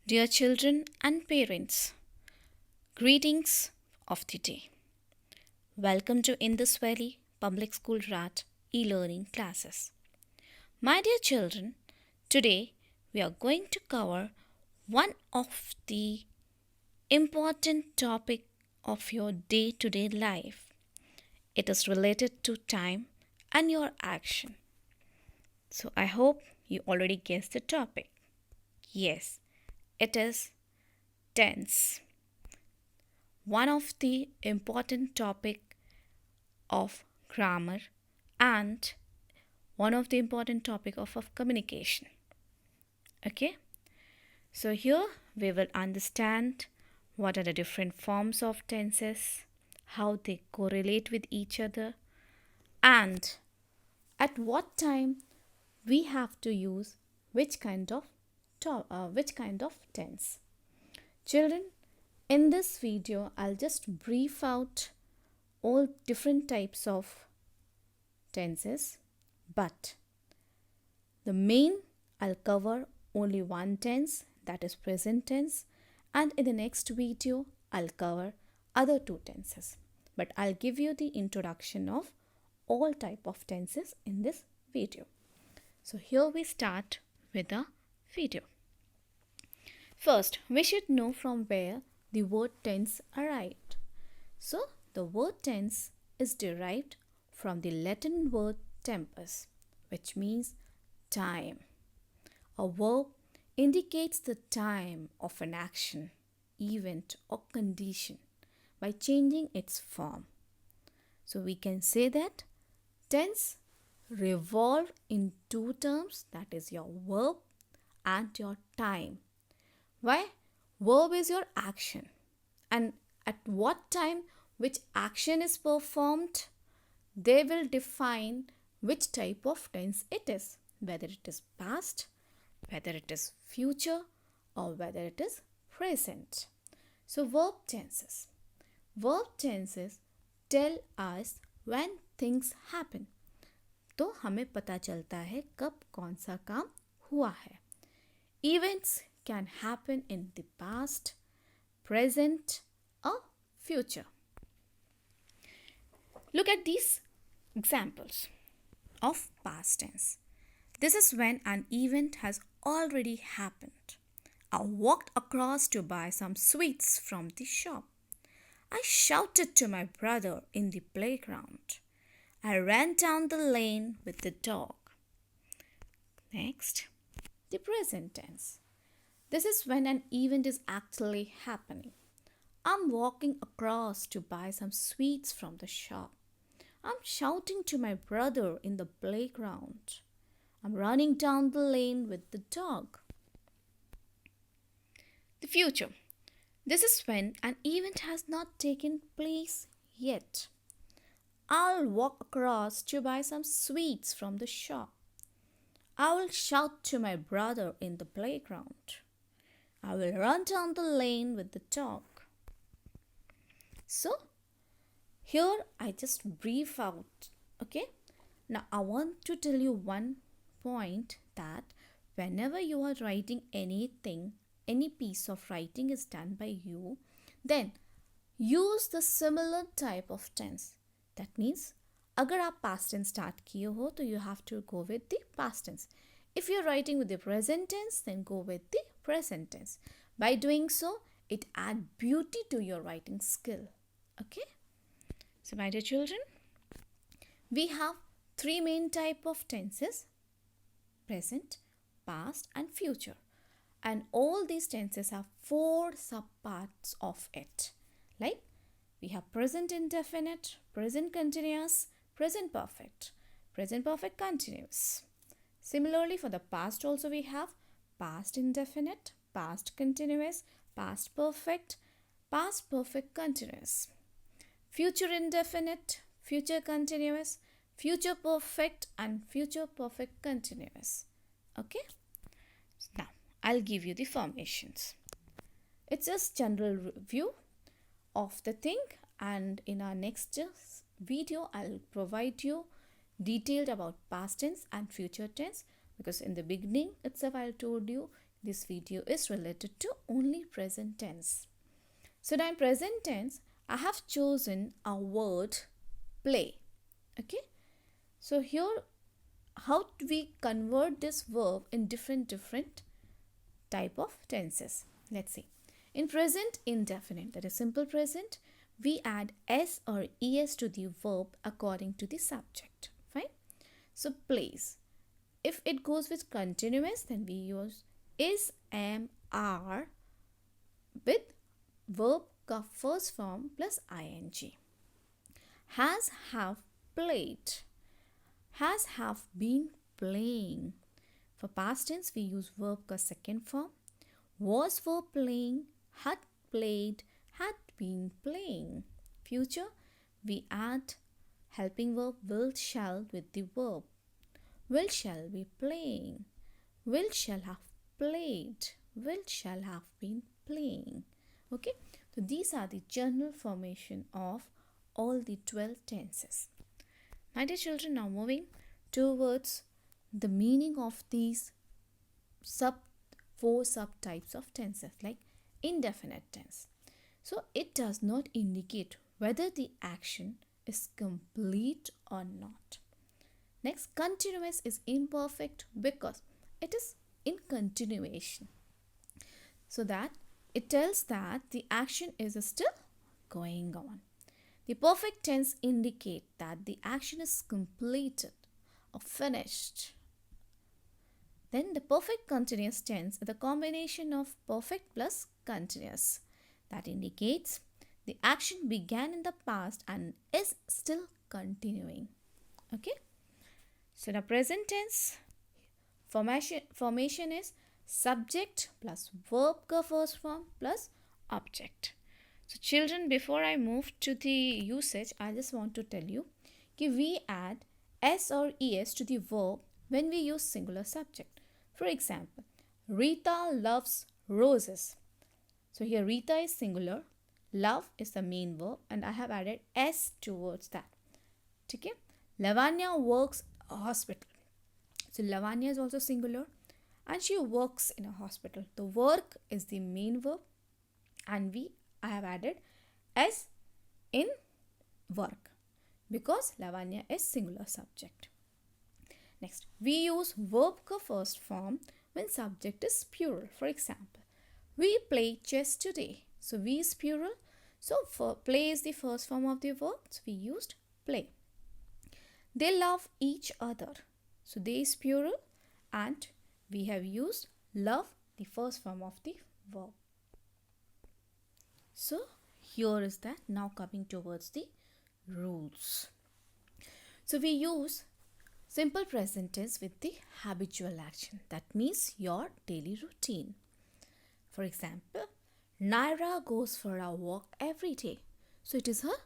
Dear children and parents, greetings of the day. Welcome to Indus Valley Public School RAT e-learning classes. My dear children, today we are going to cover one of the important topic of your day-to-day life. It is related to time and your action. So I hope you already guessed the topic. Yes, it is tense. One of the important topic of grammar and one of the important topic of communication. Okay, so here we will understand what are the different forms of tenses, how they correlate with each other, and at what time we have to use which kind of tense. Children, in this video, I'll just brief out all different types of tenses, but the main I'll cover only one tense, that is present tense, and in the next video I'll cover other two tenses. But I'll give you the introduction of all type of tenses in this video. So here we start with the video. First, we should know from where the word tense arrived. So, the word tense is derived from the Latin word tempus, which means time. A verb indicates the time of an action, event, or condition by changing its form. So, we can say that tense revolve in two terms, that is your verb and your time. Why? Verb is your action, and at what time which action is performed, they will define which type of tense it is, whether it is past, whether it is future, or whether it is present. So verb tenses. Verb tenses tell us when things happen. तो हमें पता चलता है कब कौन सा काम हुआ है. Events can happen in the past, present, or future. Look at these examples of past tense. This is when an event has already happened. I walked across to buy some sweets from the shop. I shouted to my brother in the playground. I ran down the lane with the dog. Next, the present tense. This is when an event is actually happening. I'm walking across to buy some sweets from the shop. I'm shouting to my brother in the playground. I'm running down the lane with the dog. The future. This is when an event has not taken place yet. I'll walk across to buy some sweets from the shop. I will shout to my brother in the playground. I will run down the lane with the dog. So, here I just brief out, okay? Now, I want to tell you one point that whenever you are writing anything, any piece of writing is done by you, then use the similar type of tense. That means, अगर आप past tense start किए हो, तो you have to go with the past tense. If you're writing with the present tense, then go with the present tense. By doing so, it adds beauty to your writing skill. Okay? So, my dear children, we have three main type of tenses: present, past, and future. And all these tenses have four subparts of it. Like, we have present indefinite, present continuous, present perfect continuous. Similarly, for the past also we have past indefinite, past continuous, past perfect continuous. Future indefinite, future continuous, future perfect, and future perfect continuous. Okay? Now, I'll give you the formations. It's just general review of the thing, and in our next video I'll provide you detailed about past tense and future tense, because in the beginning itself I told you this video is related to only present tense. So now in present tense, I have chosen a word play. Okay. So here, how do we convert this verb in different type of tenses? Let's see. In present indefinite, that is simple present, we add s or es to the verb according to the subject. Fine. So plays. If it goes with continuous, then we use is, am, are with verb ka first form plus ing. Has, have, played. Has, have been playing. For past tense, we use verb ka second form. Was, were playing. Had played. Had been playing. Future, we add helping verb will, shall with the verb. Will, shall be playing. Will, shall have played. Will, shall have been playing. Okay. So these are the general formation of all the 12 tenses. My dear children, now moving towards the meaning of these four subtypes of tenses, like indefinite tense. So it does not indicate whether the action is complete or not. Next, continuous is imperfect because it is in continuation. So that it tells that the action is still going on. The perfect tense indicate that the action is completed or finished. Then the perfect continuous tense is the combination of perfect plus continuous. That indicates the action began in the past and is still continuing. Okay. So the present tense formation is subject plus verb ka first form plus object. So children, before I move to the usage, I just want to tell you that we add s or es to the verb when we use singular subject. For example, Rita loves roses. So here Rita is singular, love is the main verb, and I have added s towards that. Okay? Lavanya works in a hospital. So Lavanya is also singular and she works in a hospital. The work is the main verb and I have added s in work because Lavanya is singular subject. Next, we use verb ka first form when subject is plural. For example, we play chess today. So we is plural. So play is the first form of the verb. So we used play. They love each other. So they is plural and we have used love, the first form of the verb. So here is that. Now coming towards the rules. So we use simple present tense with the habitual action. That means your daily routine. For example, Naira goes for a walk every day. So it is her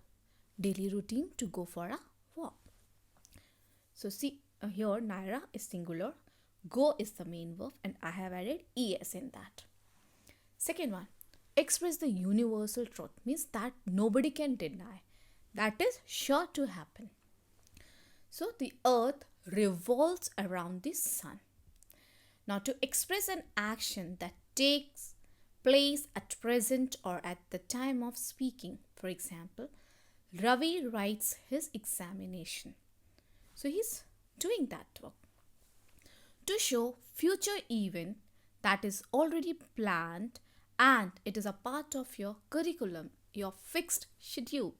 daily routine to go for a walk. So see here Naira is singular. Go is the main verb and I have added es in that. Second one, express the universal truth, means that nobody can deny. That is sure to happen. So the earth revolves around the sun. Now to express an action that takes place at present or at the time of speaking. For example, Ravi writes his examination. So he's doing that work. To show future event that is already planned and it is a part of your curriculum, your fixed schedule.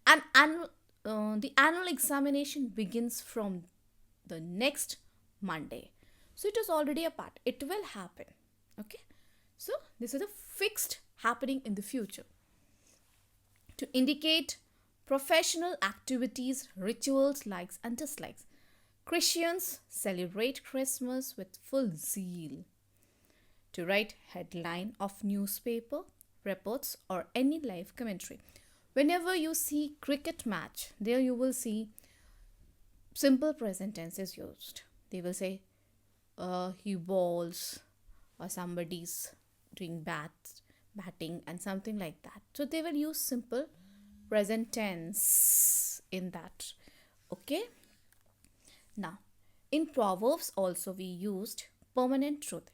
The annual examination begins from the next Monday. So it is already a part. It will happen. Okay. So this is a fixed happening in the future. To indicate professional activities, rituals, likes and dislikes. Christians celebrate Christmas with full zeal. To write headline of newspaper, reports or any live commentary. Whenever you see cricket match, there you will see simple present tense is used. They will say he bowls or somebody's doing batting and something like that. So they will use simple present tense in that. Okay. Now, in Proverbs also we used permanent truth.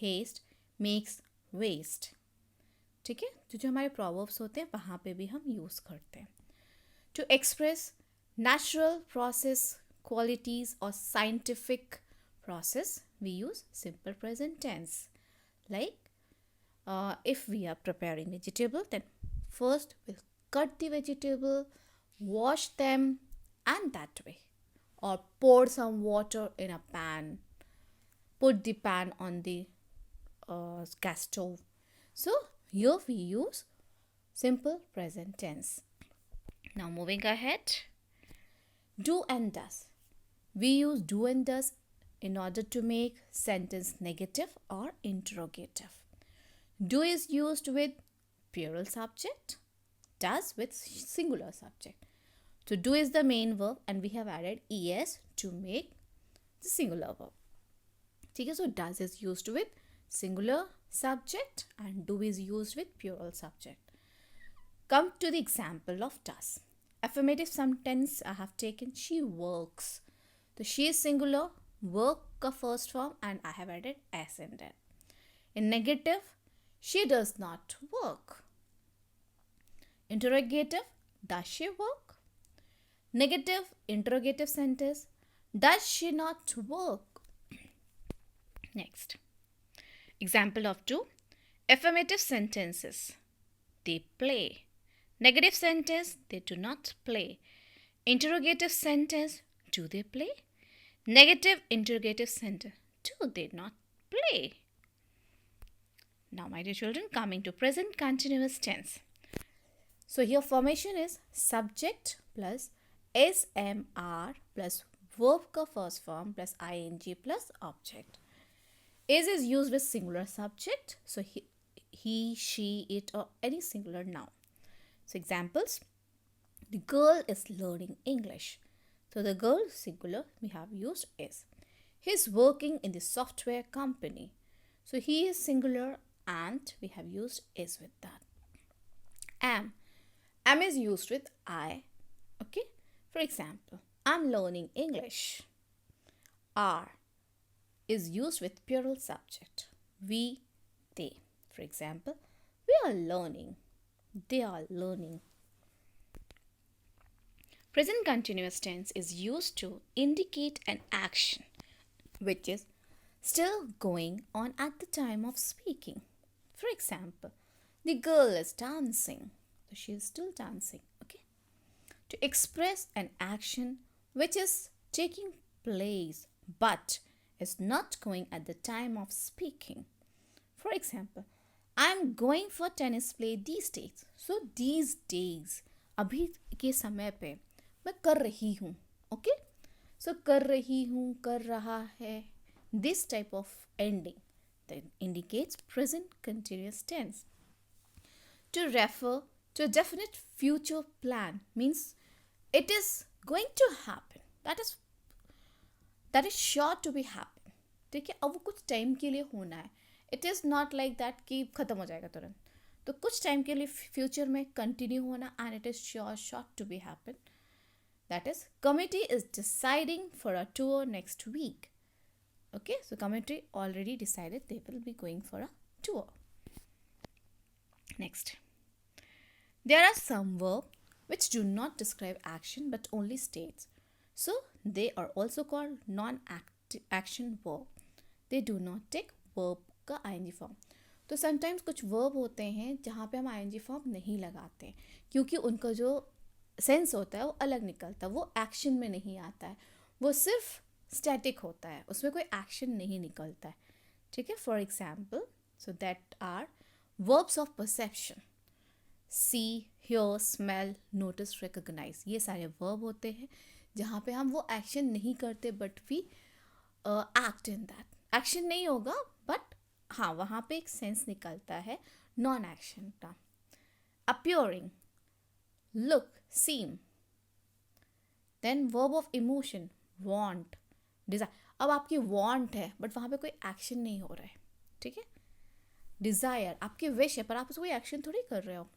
haste makes waste. ठीक है, तो जो हमारे proverbs होते हैं वहाँ पे भी हम यूज़ करते हैं. To express natural process qualities or scientific process, we use simple present tense. Like, if we are preparing vegetable, then first we'll cut the vegetable, wash them, and that way. Or pour some water in a pan, put the pan on the gas stove. So here we use simple present tense. Now moving ahead, do and does. We use do and does in order to make sentence negative or interrogative. Do is used with plural subject, does with singular subject. So do is the main verb and we have added es to make the singular verb. Okay, so does is used with singular subject and do is used with plural subject. Come to the example of does. Affirmative sentence I have taken, she works. So she is singular, work ka first form and I have added s in there. In negative, she does not work. Interrogative, does she work? Negative interrogative sentence, does she not work? Next. Example of 2. Affirmative sentences. They play. Negative sentence, they do not play. Interrogative sentence, do they play? Negative interrogative sentence, do they not play? Now, my dear children, coming to present continuous tense. So here formation is subject plus SMR plus verb ka first form plus ing plus object. Is used with singular subject. So he, she, it or any singular noun. So examples, the girl is learning English. So the girl singular we have used is. He is working in the software company. So he is singular and we have used is with that. Am is used with I. Okay. For example, I'm learning English. Are is used with plural subject. We, they. For example, we are learning. They are learning. Present continuous tense is used to indicate an action which is still going on at the time of speaking. For example, the girl is dancing. So she is still dancing. Okay. To express an action which is taking place but is not going at the time of speaking. For example, I'm going for tennis play these days. So these days, अभी के समय पे मैं कर रही हूँ. Okay? So कर रही हूँ, कर रहा है. This type of ending that indicates present continuous tense. To refer to a definite future plan means it is going to happen. That is sure to be happen. ठीक है, अब वो कुछ टाइम के लिए होना है. It is not like that कि ख़त्म हो जाएगा तुरंत. तो कुछ टाइम के लिए फ्यूचर में कंटिन्यू होना and it is sure to be happen. That is committee is deciding for a tour next week. Okay, so committee already decided they will be going for a tour. Next, there are some verb which do not describe action but only states. So they are also called non-action verb. They do not take verb का ing form. तो sometimes कुछ verb होते हैं जहाँ पे हम ing form नहीं लगाते हैं क्योंकि उनका जो सेंस होता है वो अलग निकलता है. वो एक्शन में नहीं आता है, वो सिर्फ स्टैटिक होता है, उसमें कोई एक्शन नहीं निकलता है. ठीक है, for example, so that are verbs of perception. See, hear, smell, notice, recognize. ये सारे verb होते हैं जहाँ पे हम वो एक्शन नहीं करते but we act in that. Action नहीं होगा बट हाँ वहाँ पे एक सेंस निकलता है नॉन एक्शन का. appearing, look, seem. then verb of emotion, want, desire. अब आपकी want है बट वहाँ पे कोई एक्शन नहीं हो रहा है. ठीक है, desire आपकी विश है पर आप उसको कोई एक्शन थोड़ी कर रहे हो.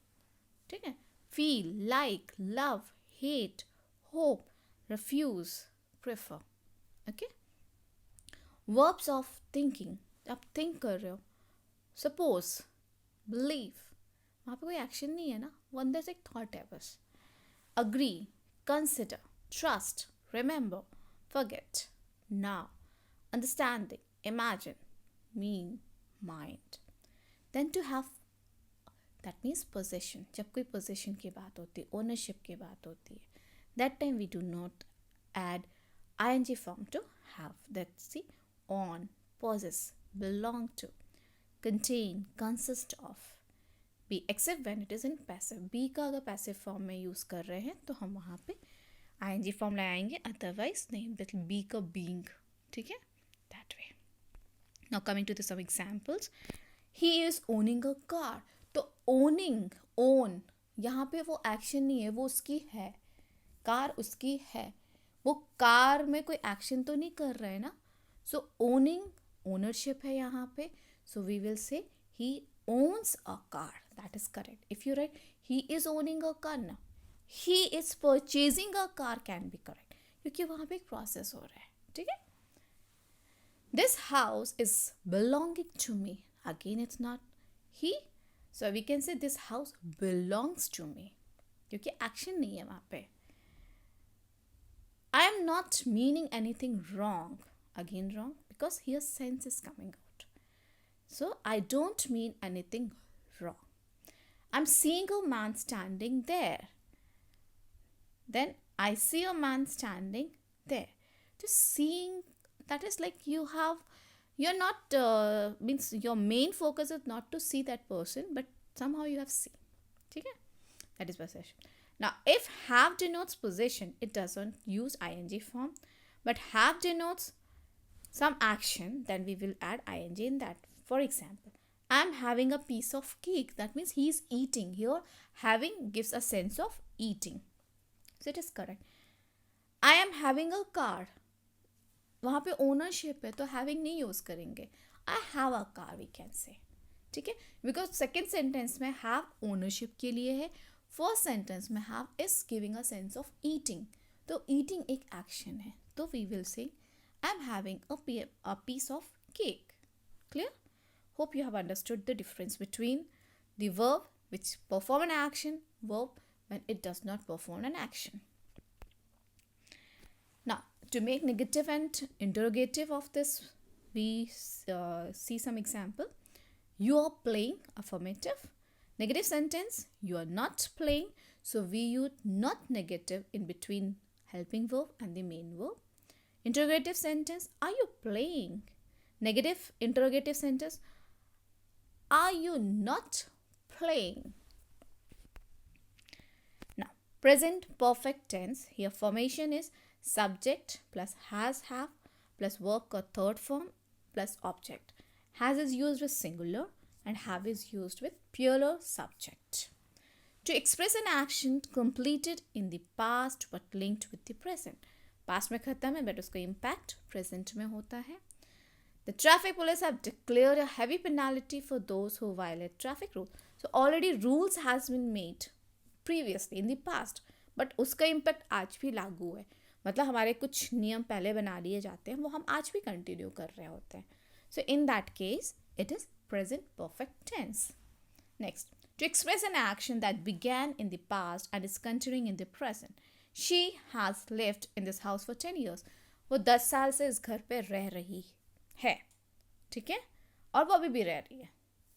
ठीक है, feel, like, love, hate, hope, refuse, prefer. Okay, verbs of thinking, आप थिंक कर रहे हो, सपोज, बिलीव, वहाँ पे कोई एक्शन नहीं है ना, वो अंदर से एक थॉट है बस. Agree, consider, trust, remember, forget, now, understanding, imagine, mean, mind. Then to have, that means possession. जब कोई पोजेशन की बात होती है, ओनरशिप की बात होती है, that time we do not add ing form to have. That's the on, possess, belong to, contain, consist of. be except when it is in passive. be का अगर passive form में यूज़ कर रहे हैं तो हम वहाँ पे ing form लगाएंगे, otherwise नहीं. मतलब be का being, ठीक है, that way. Now coming to the some examples. He is owning a car. तो owning, own, यहाँ पे वो एक्शन नहीं है, वो उसकी है. कार उसकी है, वो कार में कोई एक्शन तो नहीं कर रहा है ना. सो ओनिंग, ओनरशिप है यहाँ पे. सो we will say he owns a car. That is correct. If you write he is owning a car ना, he is purchasing a car can be correct, क्योंकि वहाँ पे एक प्रोसेस हो रहा है. ठीक है. This house is belonging to me. Again it's not he, so we can say this house belongs to me, क्योंकि एक्शन नहीं है वहाँ पे. I am not meaning anything wrong. Again wrong, because here sense is coming out. So I don't mean anything wrong. I'm seeing a man standing there. Then I see a man standing there. Just seeing, that is like you're not, means your main focus is not to see that person, but somehow you have seen. Okay? That is possession. Now, if have denotes possession, it doesn't use ing form, but have denotes some action, then we will add ing in that. For example, I'm having a piece of cake. That means he is eating. Here, having gives a sense of eating. So it is correct. I am having a car. वहाँ पे ownership है, तो having नहीं use करेंगे. I have a car we can say. ठीक है, because second sentence में have ownership के लिए है. फर्स्ट सेंटेंस में have is giving a sense of eating, तो ईटिंग एक एक्शन है, तो we will say I am having a piece of cake. Clear? Hope you have understood the difference between the verb which perform an action, verb when it does not perform an action. Now, to make negative and interrogative of this, we see some example. You are playing, affirmative. Negative sentence, you are not playing, so we use not negative in between helping verb and the main verb. Interrogative sentence, are you playing? Negative interrogative sentence, are you not playing? Now, present perfect tense, here formation is subject plus has, have plus work or third form plus object. Has is used with singular and have is used with plural subject. To express an action completed in the past but linked with the present. Past में खत्म है, but उसका impact present में होता है. The traffic police have declared a heavy penalty for those who violate traffic rules. So already rules has been made previously in the past, but उसका impact आज भी लागू है. मतलब हमारे कुछ नियम पहले बना लिए जाते हैं, वो हम आज भी कंटिन्यू कर रहे होते हैं. So in that case, it is present perfect tense. Next, to express an action that began in the past and is continuing in the present. She has lived in this house for 10 years. वो 10 साल से इस घर पे रह रही है. ठीक है, और वो अभी भी रह रही है,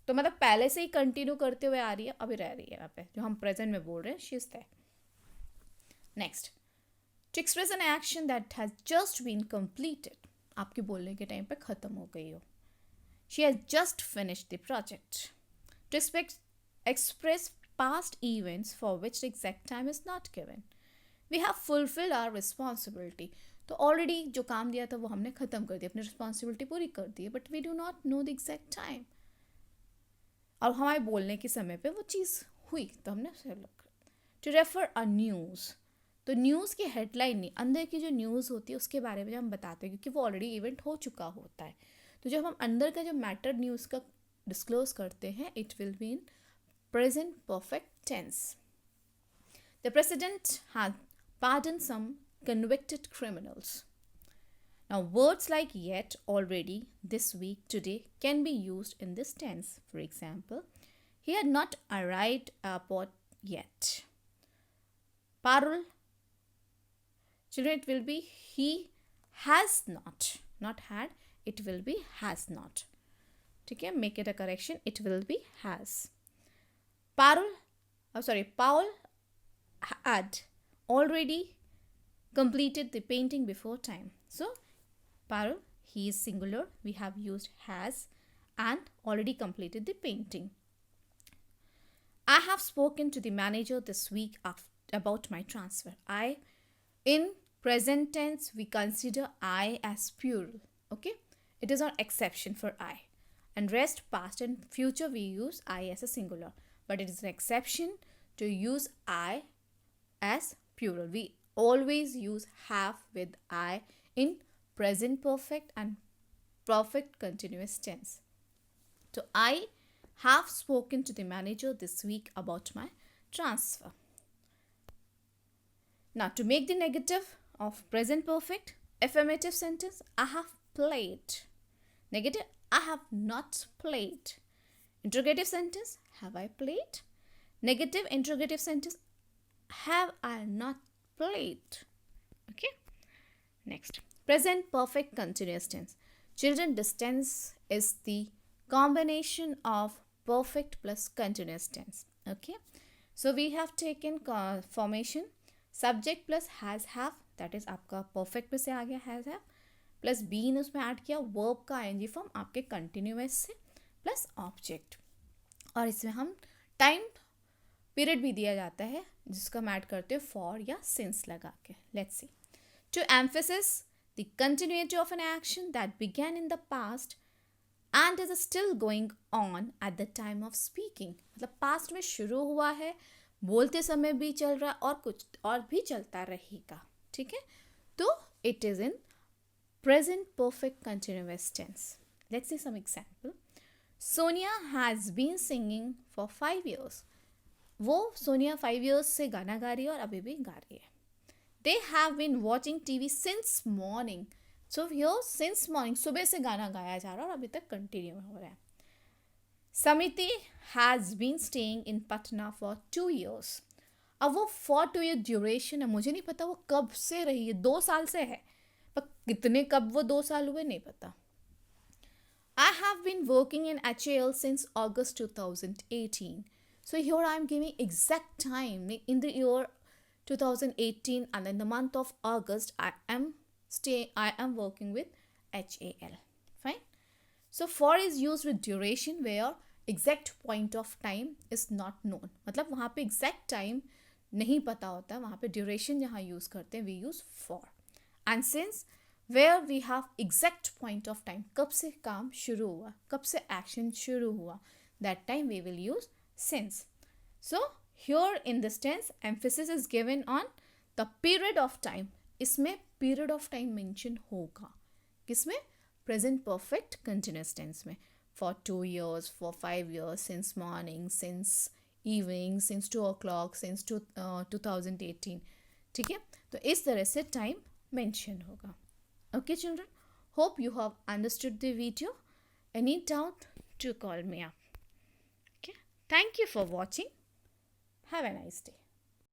तो मतलब पहले से ही कंटिन्यू करते हुए आ रही है, अभी रह रही है वहाँ पे, जो हम प्रेजेंट में बोल रहे हैं, she is there. Next, to express an action that has just been completed. आपके बोलने के टाइम पे ख़त्म हो गई हो. She has just finished the project. To express past events for which the exact time is not given. We have fulfilled our responsibility. तो already जो काम दिया था वो हमने ख़त्म कर दिया, अपनी रिस्पॉन्सिबिलिटी पूरी कर दी है, but we do not know the exact time. और हमारे बोलने के समय पे वो चीज़ हुई, तो हमने उसे लग. टू रेफर अ न्यूज़, तो न्यूज़ की हेडलाइन नहीं, अंदर की जो न्यूज़ होती है उसके बारे में हम बताते हैं, क्योंकि वो ऑलरेडी इवेंट हो चुका होता है. तो जब हम अंदर का जो मैटर न्यूज़ का डिस्क्लोज करते हैं, it will be in present perfect tense. The president has pardoned some convicted criminals. Now, words like yet, already, this week, today can be used in this tense. For example, he had not arrived airport yet. Parul, children, it will be he has not had, it will be has not. Okay, make it a correction, it will be has. Paul had already completed the painting before time. So, Parul, he is singular. We have used has and already completed the painting. I have spoken to the manager this week about my transfer. In present tense, we consider I as plural. Okay, it is an exception for I. And rest, past and future, we use I as a singular. But it is an exception to use I as plural. We always use have with I in present perfect and perfect continuous tense. So, I have spoken to the manager this week about my transfer. Now, to make the negative of present perfect, affirmative sentence, I have played. Negative, I have not played. Interrogative sentence, have I played? Negative interrogative sentence, have I not played? Okay. Next, present perfect continuous tense. Children, this tense is the combination of perfect plus continuous tense. Okay. So we have taken formation subject plus has have, that is आपका perfect में से आ गया has have, plus been उसमें add किया verb का ING form आपके continuous से plus object, और इसमें हम टाइम पीरियड भी दिया जाता है जिसका हम ऐड करते हो फॉर या सिंस लगा के. Let's see. To emphasis the continuity of an action that began in the past and is still going on at the time of speaking. मतलब पास्ट में शुरू हुआ है, बोलते समय भी चल रहा और कुछ और भी चलता रहेगा. ठीक है, तो it is in present perfect continuous tense. Let's see some example. Sonia has been singing for 5 years. वो सोनिया 5 years से गाना गा रही है और अभी भी गा रही है. They have been watching TV since morning. So here since morning, सुबह से गाना गाया जा रहा है और अभी तक कंटिन्यू हो रहा है. Samiti has been staying in Patna for 2 years. अब वो for 2 year duration है, मुझे नहीं पता वो कब से रही है, 2 साल से है, पर कितने कब वो 2 साल हुए नहीं पता. I have been working in HAL since August 2018. So here I am giving exact time in the year 2018 and in the month of August I am working with HAL. Fine. So for is used with duration where exact point of time is not known. मतलब वहाँ पे exact time नहीं पता होता, वहाँ पे duration जहाँ use करते हैं we use for. And since where we have exact point of time, कब से काम शुरू हुआ, कब से action शुरू हुआ, that time we will use since. So here in this tense emphasis is given on the period of time. इसमें period of time mention होगा, किसमें? Present perfect continuous tense में. For 2 years, for 5 years, since morning, since evening, since 2 o'clock, since 2018. ठीक है, तो इस तरह से time mention होगा. Okay children, hope you have understood the video. Any doubt to call me up. Okay, thank you for watching. Have a nice day.